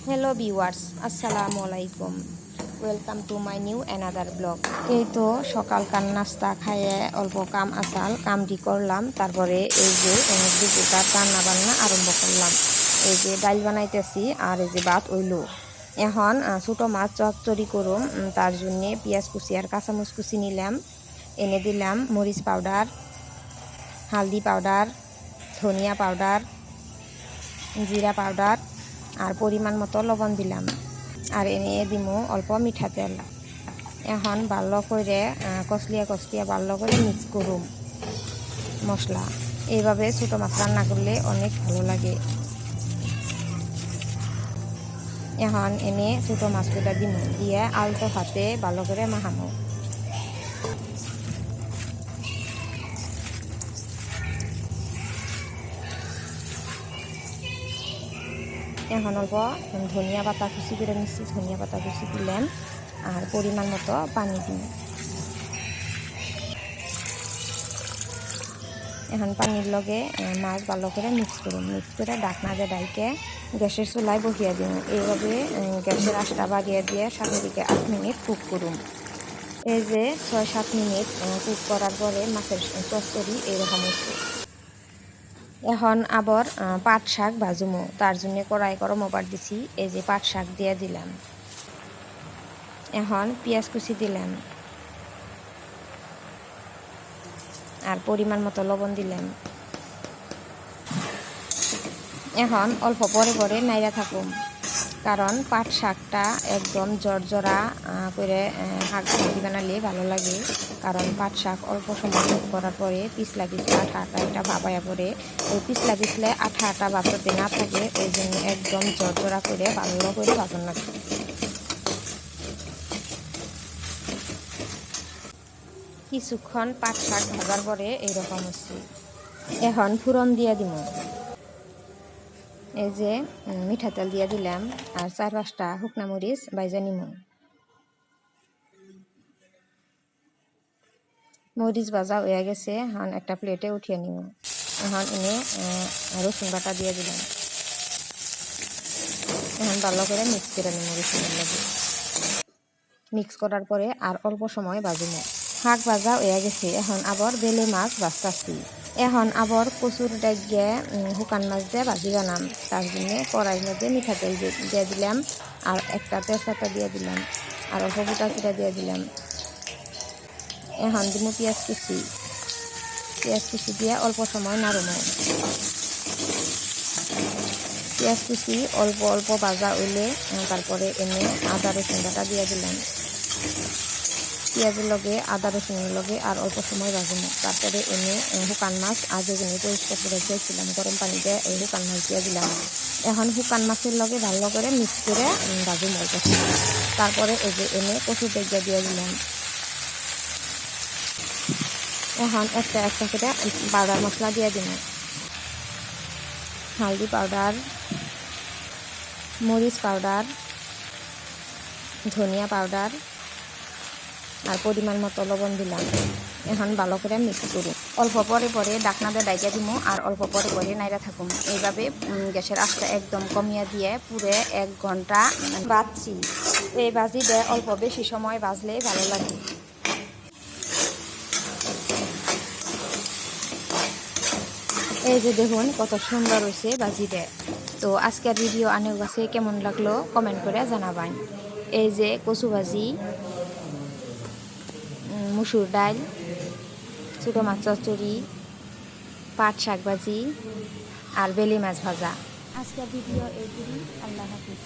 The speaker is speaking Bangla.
হ্যালো ভিউয়ার্স, আসসালামু আলাইকুম। Welcome to my new another blog. এই তো সকালকার নাস্তা খাইয়ে অল্প কাম আসাল কামটি করলাম, তারপরে এই যে দুপুরটা রান্না বান্না আরম্ভ করলাম। এই যে ডাল বানাইতেছি আর এই যে ভাত হইলো। এখন ছোটো মাছ চচ্চড়ি করুম, তার জন্যে পেঁয়াজ কুচি আর কাঁচামরিচ কুচি নিলাম, এনে দিলাম মরিচ পাউডার, হালদি পাউডার, ধনিয়া পাউডার, জিরা পাউডার আর পরিমাণ মতো লবণ দিলাম, আর এনে দিমু অল্প মিঠা তেল। এখন ভালো করে কষলিয়া ভালো করে মিক্স করুম মশলা। এইভাবে ছোটো মাছ রান্না করলে অনেক ভালো লাগে। এখন এনে ছোটো মাছটা দিমু, দিয়ে আলতো হাতে ভালো করে মাখামো। এখন অল্প ধনিয়া পাতা কুচি করে নিচ্ছি, ধনিয়া পাতা কুচি দিলাম আর পরিমাণ মতো পানি দিন। এখন পানির লগে মাছ ভালো করে মিক্স করুন, মিক্স করে ঢাকনা দিয়ে ডাইকে গ্যাসের চুলায় বসিয়ে দিন। এইভাবে গ্যাসের আঁচটা বাড়িয়ে দিয়ে 7 থেকে 8 মিনিট কুক করুন। এই যে 6-7 মিনিট কুক করার পরে মাছের চচ্চড়ি এইরকম হচ্ছে। এখন আবার পাট শাক ভাজুমো, তার জন্য কড়াই গরম ওভার দিছি। এই যে পাট শাক দিয়ে দিলাম, এখন পেঁয়াজ কুচি দিলাম আর পরিমাণ মতো লবণ দিলাম। এখন অল্প পরে পরে নাইরা থাকুম, কারণ পাট শাকটা একদম জর্জরা করে শাক বানালে ভালো লাগে। কারণ পাট শাক অল্প সময় কুক করার পরে পিছলা আঠা আঠা এটা ভাবাইয়া পরে ওই পিছলে আঠা আঠা ভাবতে না থাকে, ওই জন্য একদম জর্জরা করে ভালো করে ভাজন লাগে। কিছুক্ষণ পাট শাক ভাজার পরে এইরকম হচ্ছে। এখন ফুরন দিয়ে দিব। এই যে মিঠা তেল দিয়ে দিলাম আর 4-5টা শুকনা মরিচ বাইজা নিমু। মরিচ ভাজা হয়ে গেছে, এখন একটা প্লেটে উঠিয়ে নিব। এখন এনে রসুন বাটা দিয়ে দিলাম। এখন ভালো করে মিক্স করে নিব রসুনের লগে। মিক্স করার পরে আর অল্প সময় ভাজব। শাক ভাজা হয়ে গেছে, এখন আবার বেলে মাছ ভাজতেছি। এখন আবার কচুর ডাইগে শুকান মাছ দিয়ে ভাজি বানাম, তার জন্য কড়াইয়ের মধ্যে মিঠা তেল দিয়ে দিলাম আর একটা তেজপাতা দিয়ে দিলাম আর অল্প গোটা জিরা দিয়ে দিলাম। এখন দিব পেঁয়াজ কুচি দিয়ে অল্প সময় নাড়ুম। পেঁয়াজ কুচি অল্প অল্প ভাজা হইলে তারপরে এনে আদা রসুন বাটা দিয়ে দিলাম। পেঁয়াজের লগে আদা রসুনের লগে আর অল্প সময় ভাজুম। তারপরে এনে শুকান মাছ আগে এনে পরিষ্কার করে দিয়েছিলাম, গরম পানিতে এই শুকান মাছ দিয়ে দিলাম। এখন শুকান মাছের লগে ভালো করে মিক্স করে ভাজুম অল্প সময়। তারপরে এই যে এনে কচুর ডাইগা দিয়ে দিলাম। এখন একটা করে পাউডার মশলা দিয়ে দিন। হালদি পাউডার, মরিচ পাউডার, ধনিয়া পাউডার আর পরিমাণ মতো লবণ দিলাম। এখন ভালো করে মিক্স করুন। অল্প পরে পরে ঢাকনা দিয়ে ডাইকা দিব আর অল্প পরে পরে নাইরা থাকুন। এইভাবে গ্যাসের আঁচটা একদম কমিয়ে দিয়ে পুরো 1 ঘন্টা ভাজছি। এই ভাজি দিয়ে অল্প বেশি সময় ভাজলে ভালো লাগে। এই যে দেখুন কত সুন্দর হয়েছে ভাজিটা। তো আজকের ভিডিও আনের কাছে কেমন লাগলো কমেন্ট করে জানাবেন। এই যে কচু ভাজি, মুসুর ডাল, ছোটো মাছ চচ্চড়ি, পাট শাক ভাজি আর বেলি মাছ ভাজা। আজকের ভিডিও এইটুকুই। আল্লাহ হাফিজ।